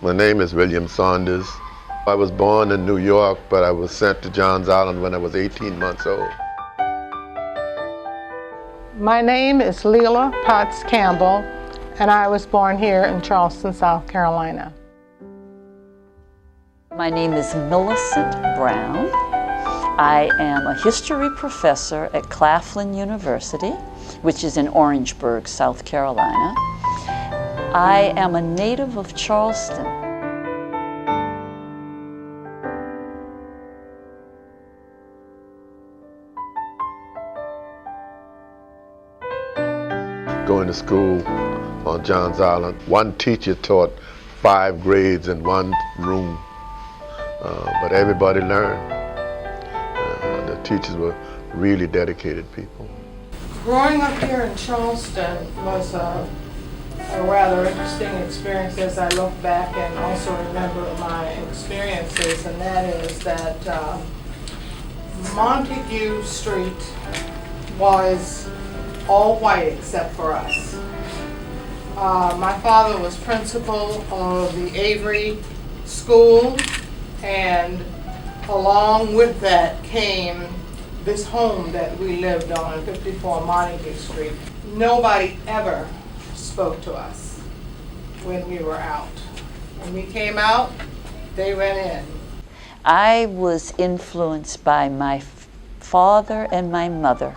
My name is William Saunders. I was born in New York, but I was sent to Johns Island when I was 18 months old. My name is Leila Potts-Campbell, and I was born here in Charleston, South Carolina. My name is Millicent Brown. I am a history professor at Claflin University, which is in Orangeburg, South Carolina. I am a native of Charleston. Going to school on Johns Island, one teacher taught 5 grades in one room, but everybody learned. The teachers were really dedicated people. Growing up here in Charleston was a rather interesting experience as I look back and also remember my experiences, and that is that Montague Street was all white except for us. My father was principal of the Avery School, and along with that came this home that we lived on, 54 Montague Street. Nobody ever spoke to us when we were out. When we came out, they went in. I was influenced by my father and my mother,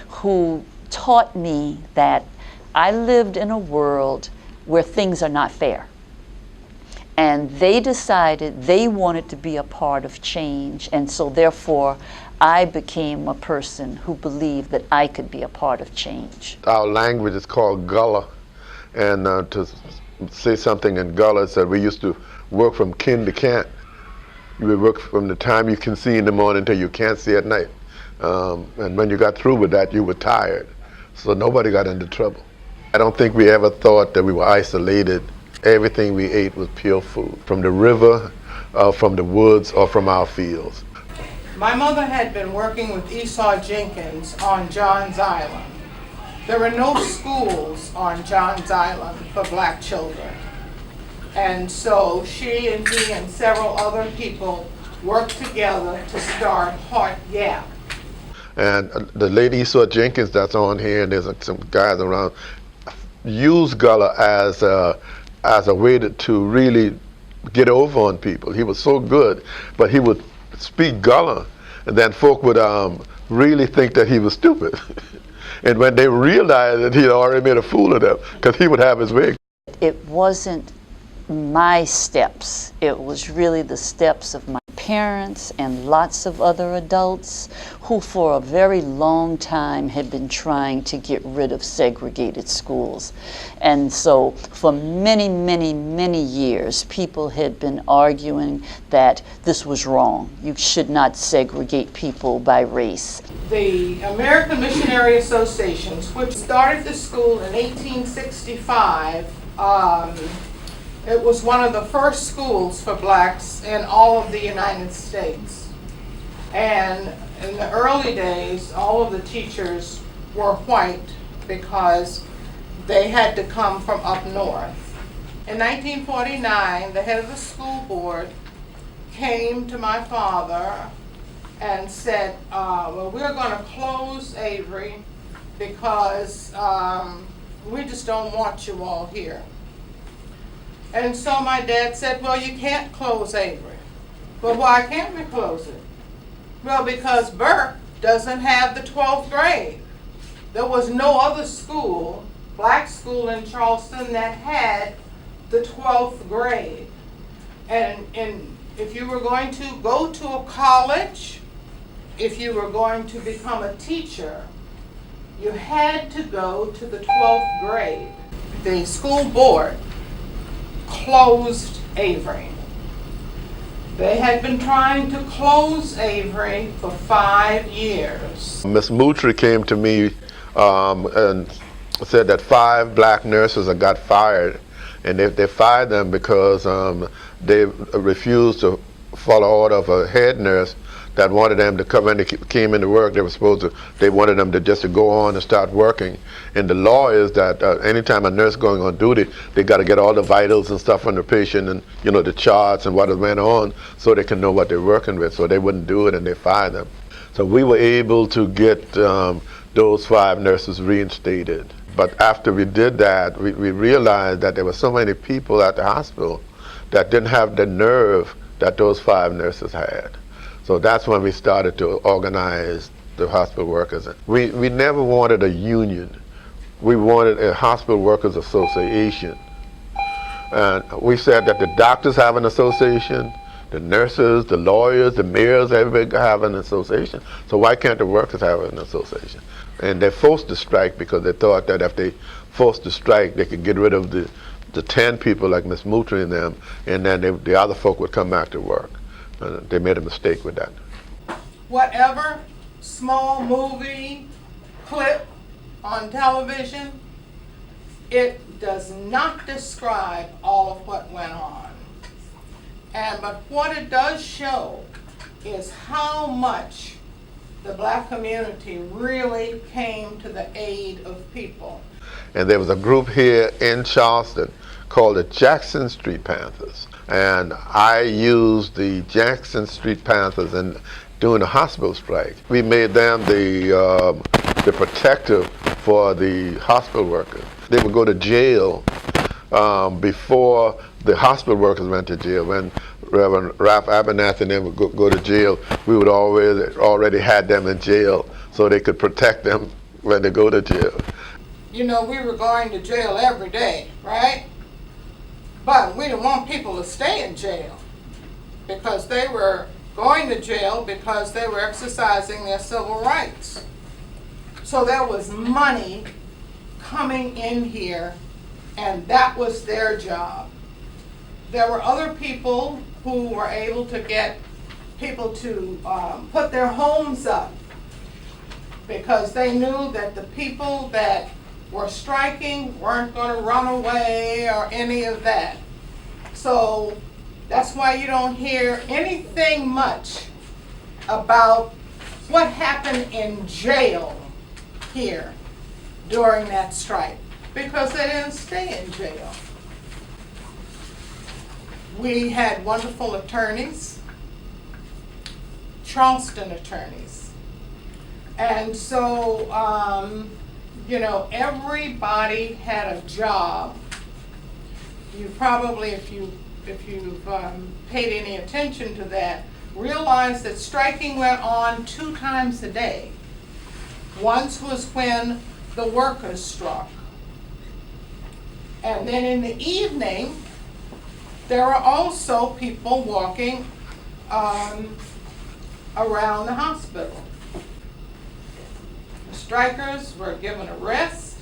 who taught me that I lived in a world where things are not fair. And they decided they wanted to be a part of change, and so therefore I became a person who believed that I could be a part of change. Our language is called Gullah, and to say something in Gullah is that we used to work from kin to cant. You would work from the time you can see in the morning until you can't see at night. And when you got through with that, you were tired. So nobody got into trouble. I don't think we ever thought that we were isolated. Everything we ate was pure food, from the river, from the woods, or from our fields. My mother had been working with Esau Jenkins on Johns Island. There were no schools on Johns Island for black children. And so she and he and several other people worked together to start Heart Gap. And the lady Esau Jenkins that's on here, and there's some guys around, used Gullah as a way to really get over on people. He was so good, but he would speak Gullah, and then folk would really think that he was stupid. And when they realized that he had already made a fool of them, because he would have his way. It wasn't my steps, it was really the steps of my parents and lots of other adults who for a very long time had been trying to get rid of segregated schools. And so for many, many, many years, people had been arguing that this was wrong. You should not segregate people by race. The American Missionary Associations, which started the school in 1865, it was one of the first schools for blacks in all of the United States. And in the early days, all of the teachers were white because they had to come from up north. In 1949, the head of the school board came to my father and said, well, we're going to close Avery because we just don't want you all here. And so my dad said, well, you can't close Avery. Well, why can't we close it? Well, because Burke doesn't have the 12th grade. There was no other school, black school in Charleston, that had the 12th grade. And if you were going to go to a college, if you were going to become a teacher, you had to go to the 12th grade. The school board closed Avery. They had been trying to close Avery for 5 years. Miss Moultrie came to me and said that 5 black nurses had got fired, and they fired them because they refused to follow order of a head nurse that wanted them to come when they came into work. They wanted them to just to go on and start working. And the law is that anytime a nurse going on duty, they got to get all the vitals and stuff from the patient, and the charts and what went on, so they can know what they're working with. So they wouldn't do it, and they fired them. So we were able to get those 5 nurses reinstated. But after we did that, we realized that there were so many people at the hospital that didn't have the nerve that those 5 nurses had. So that's when we started to organize the hospital workers. We never wanted a union. We wanted a hospital workers association. And we said that the doctors have an association, the nurses, the lawyers, the mayors, everybody have an association. So why can't the workers have an association? And they forced to strike because they thought that if they forced to strike, they could get rid of the 10 people like Miss Moultrie and them, and then the other folk would come back to work. They made a mistake with that. Whatever small movie clip on television, it does not describe all of what went on. But what it does show is how much the black community really came to the aid of people. And there was a group here in Charleston called the Jackson Street Panthers. And I used the Jackson Street Panthers in doing the hospital strike. We made them the protective for the hospital workers. They would go to jail before the hospital workers went to jail. When Reverend Ralph Abernathy and them would go to jail, we would already had them in jail so they could protect them when they go to jail. We were going to jail every day, right? But we didn't want people to stay in jail because they were going to jail because they were exercising their civil rights. So there was money coming in here, and that was their job. There were other people who were able to get people to put their homes up because they knew that the people that were striking weren't going to run away or any of that. So that's why you don't hear anything much about what happened in jail here during that strike, because they didn't stay in jail. We had wonderful attorneys, Charleston attorneys. And so, everybody had a job. You probably, if you've paid any attention to that, realize that striking went on 2 times a day. Once was when the workers struck. And then in the evening, there were also people walking around the hospital. The strikers were given a rest,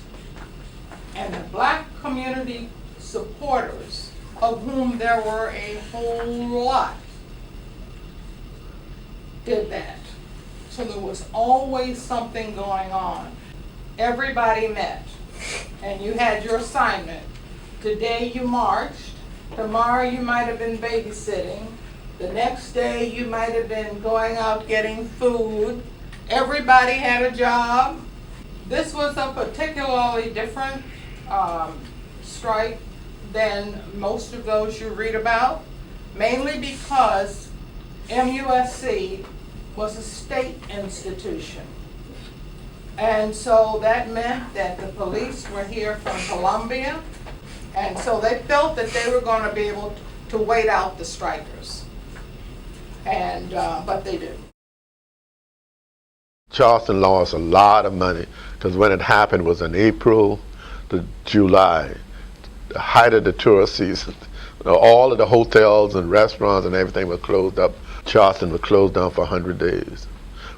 and the black community supporters, of whom there were a whole lot, did that. So there was always something going on. Everybody met, and you had your assignment. Today you marched, tomorrow you might have been babysitting, the next day you might have been going out getting food. Everybody had a job. This was a particularly different strike than most of those you read about, mainly because MUSC was a state institution. And so that meant that the police were here from Columbia, and so they felt that they were going to be able to wait out the strikers. And but they didn't. Charleston lost a lot of money because when it happened was in April to July, the height of the tourist season. All of the hotels and restaurants and everything were closed up. Charleston was closed down for 100 days.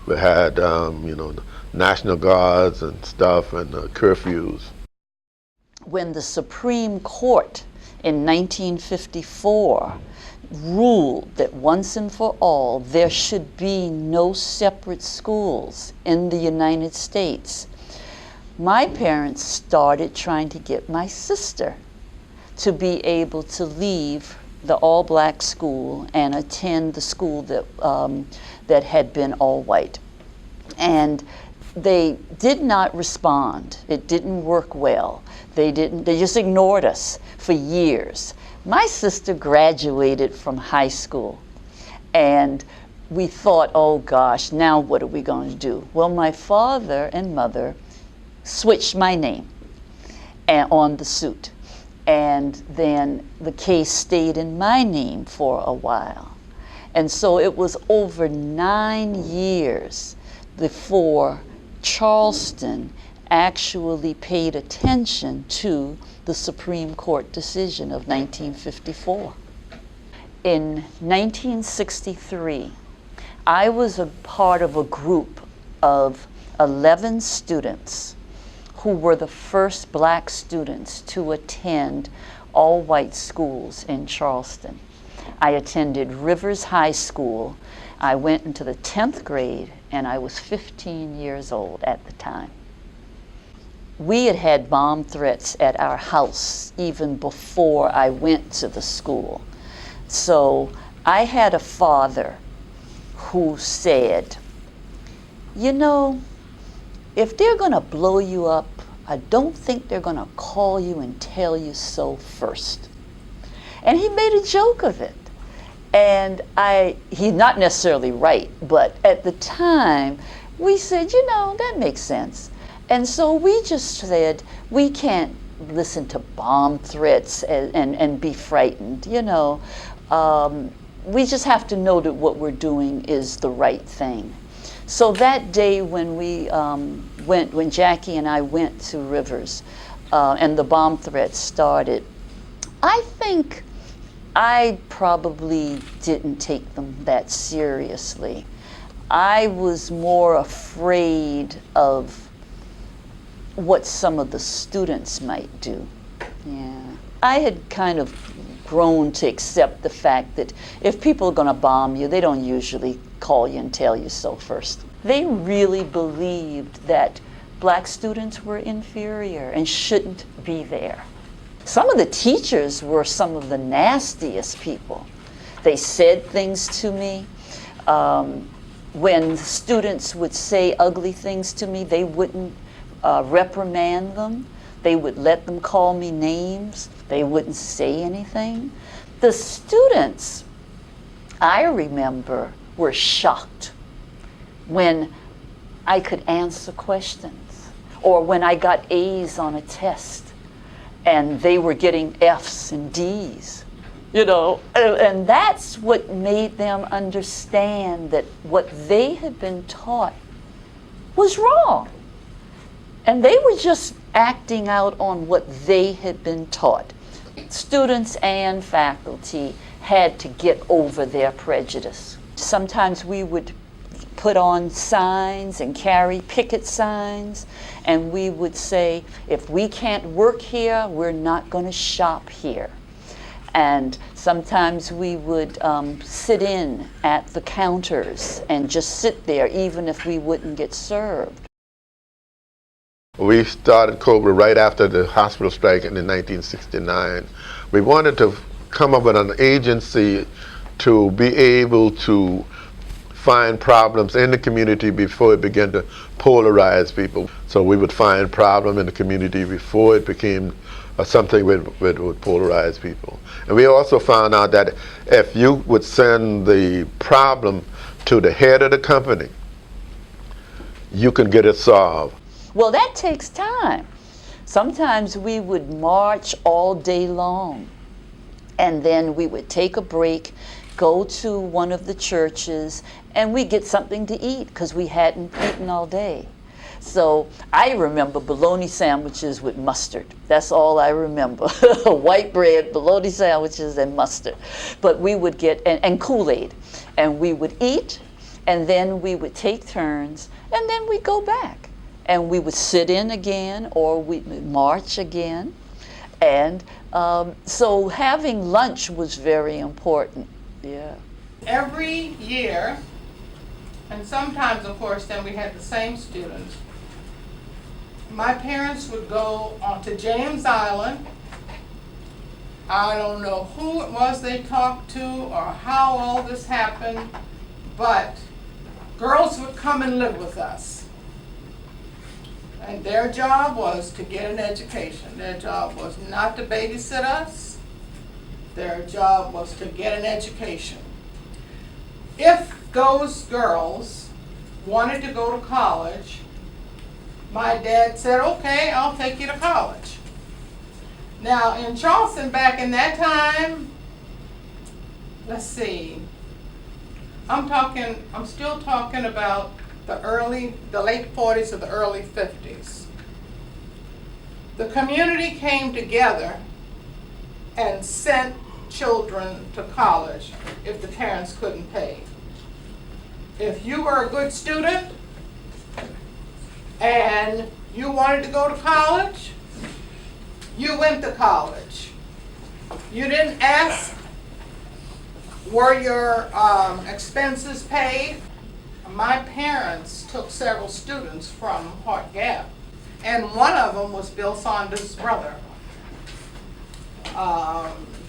We had, National Guards and stuff and curfews. When the Supreme Court in 1954 ruled that once and for all there should be no separate schools in the United States, my parents started trying to get my sister to be able to leave the all-black school and attend the school that, that had been all-white. And they did not respond. It didn't work well. They just ignored us for years. My sister graduated from high school, and we thought, oh gosh, now what are we going to do? Well, my father and mother switched my name on the suit. And then the case stayed in my name for a while. And so it was over 9 years before Charleston actually paid attention to the Supreme Court decision of 1954. In 1963, I was a part of a group of 11 students who were the first black students to attend all-white schools in Charleston. I attended Rivers High School. I went into the 10th grade, and I was 15 years old at the time. We had had bomb threats at our house even before I went to the school. So I had a father who said, you know, if they're going to blow you up, I don't think they're going to call you and tell you so first. And he made a joke of it. And he's not necessarily right, but at the time, we said, you know, that makes sense. And so we just said, we can't listen to bomb threats and be frightened, you know. We just have to know that what we're doing is the right thing. So that day when when Jackie and I went to Rivers and the bomb threats started, I think I probably didn't take them that seriously. I was more afraid of what some of the students might do. Yeah. I had kind of grown to accept the fact that if people are going to bomb you, they don't usually call you and tell you so first. They really believed that black students were inferior and shouldn't be there. Some of the teachers were some of the nastiest people. They said things to me. When students would say ugly things to me, they wouldn't reprimand them. They would let them call me names. They wouldn't say anything. The students, I remember, were shocked when I could answer questions or when I got A's on a test and they were getting F's and D's, you know, and that's what made them understand that what they had been taught was wrong. And they were just acting out on what they had been taught. Students and faculty had to get over their prejudice. Sometimes we would put on signs and carry picket signs, and we would say, if we can't work here, we're not going to shop here. And sometimes we would sit in at the counters and just sit there even if we wouldn't get served. We started COBRA right after the hospital strike in 1969. We wanted to come up with an agency to be able to find problems in the community before it began to polarize people. So we would find problem in the community before it became something that would polarize people. And we also found out that if you would send the problem to the head of the company, you can get it solved. Well, that takes time. Sometimes we would march all day long, and then we would take a break, go to one of the churches, and we'd get something to eat because we hadn't eaten all day. So I remember bologna sandwiches with mustard. That's all I remember. White bread, bologna sandwiches, and mustard. But we would get, and Kool-Aid. And we would eat, and then we would take turns, and then we'd go back. And we would sit in again, or we'd march again. And so having lunch was very important. Yeah. Every year, and sometimes, of course, then we had the same students, my parents would go on to James Island I don't know who it was they talked to or how all this happened, but girls would come and live with us. And their job was to get an education. Their job was not to babysit us. Their job was to get an education. If those girls wanted to go to college, my dad said, okay, I'll take you to college. Now in Charleston back in that time, let's see, I'm still talking about the late 40s or the early 50s. The community came together and sent children to college if the parents couldn't pay. If you were a good student and you wanted to go to college, you went to college. You didn't ask, were your expenses paid? My parents took several students from Furchgott, and one of them was Bill Saunders' brother.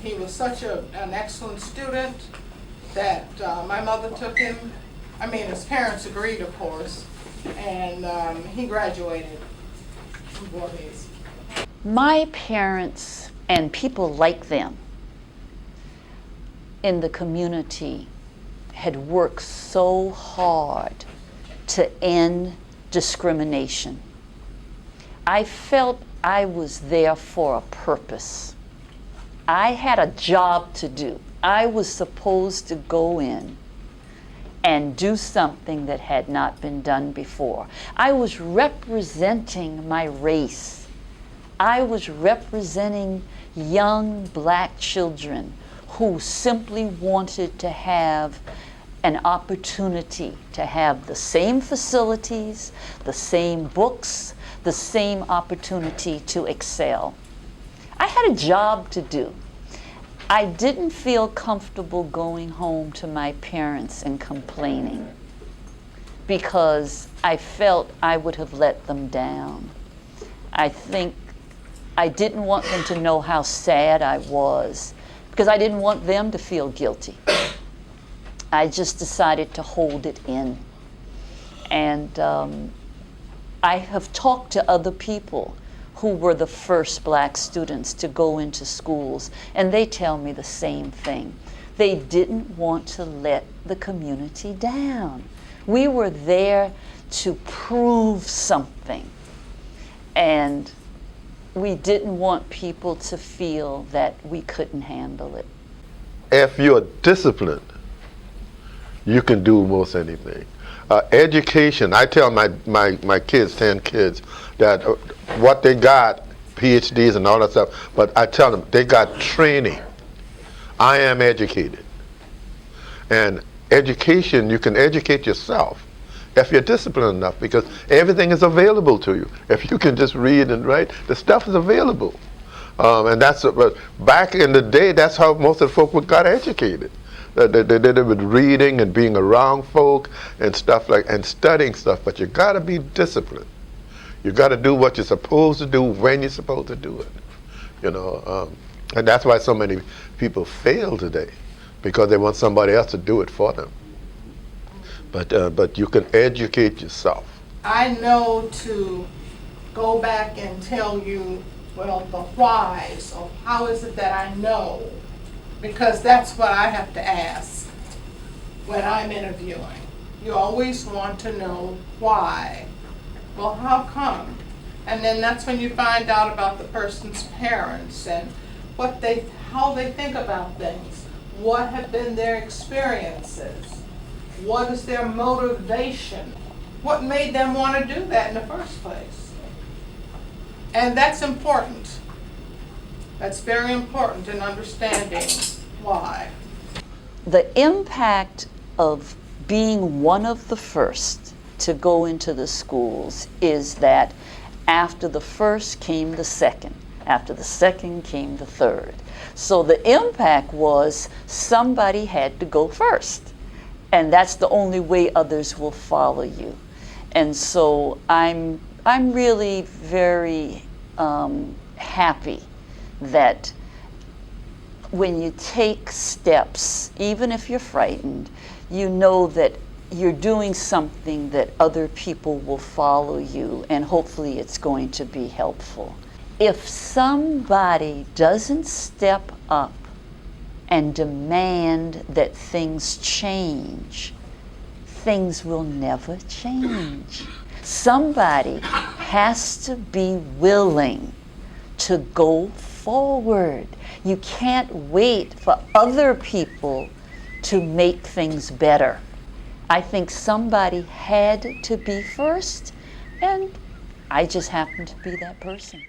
He was such an excellent student that my mother took him. I mean, his parents agreed, of course, and he graduated from Voorhees. My parents and people like them in the community had worked so hard to end discrimination. I felt I was there for a purpose. I had a job to do. I was supposed to go in and do something that had not been done before. I was representing my race. I was representing young black children who simply wanted to have an opportunity to have the same facilities, the same books, the same opportunity to excel. I had a job to do. I didn't feel comfortable going home to my parents and complaining because I felt I would have let them down. I think I didn't want them to know how sad I was because I didn't want them to feel guilty. I just decided to hold it in. And I have talked to other people who were the first black students to go into schools, and they tell me the same thing. They didn't want to let the community down. We were there to prove something, and we didn't want people to feel that we couldn't handle it. If you're disciplined, you can do most anything. Education, I tell my kids, 10 kids, that what they got, PhDs and all that stuff, but I tell them they got training. I am educated. And education, you can educate yourself if you're disciplined enough, because everything is available to you. If you can just read and write, the stuff is available. And that's, but back in the day, that's how most of the folk got educated. They did it with reading and being around folk and stuff and studying stuff, but you gotta be disciplined. You gotta do what you're supposed to do when you're supposed to do it. You know, and that's why so many people fail today, because they want somebody else to do it for them. But you can educate yourself. I know to go back and tell you, well, the whys of how is it that I know, because that's what I have to ask when I'm interviewing. You always want to know why. Well, how come? And then that's when you find out about the person's parents and how they think about things. What have been their experiences? What is their motivation? What made them want to do that in the first place? And that's important. That's very important in understanding why. The impact of being one of the first to go into the schools is that after the first came the second. After the second came the third. So the impact was somebody had to go first. And that's the only way others will follow you. And so I'm really very happy that when you take steps, even if you're frightened, you know that you're doing something that other people will follow you, and hopefully it's going to be helpful. If somebody doesn't step up and demand that things change, things will never change. Somebody has to be willing to go forward. You can't wait for other people to make things better. I think somebody had to be first, and I just happened to be that person.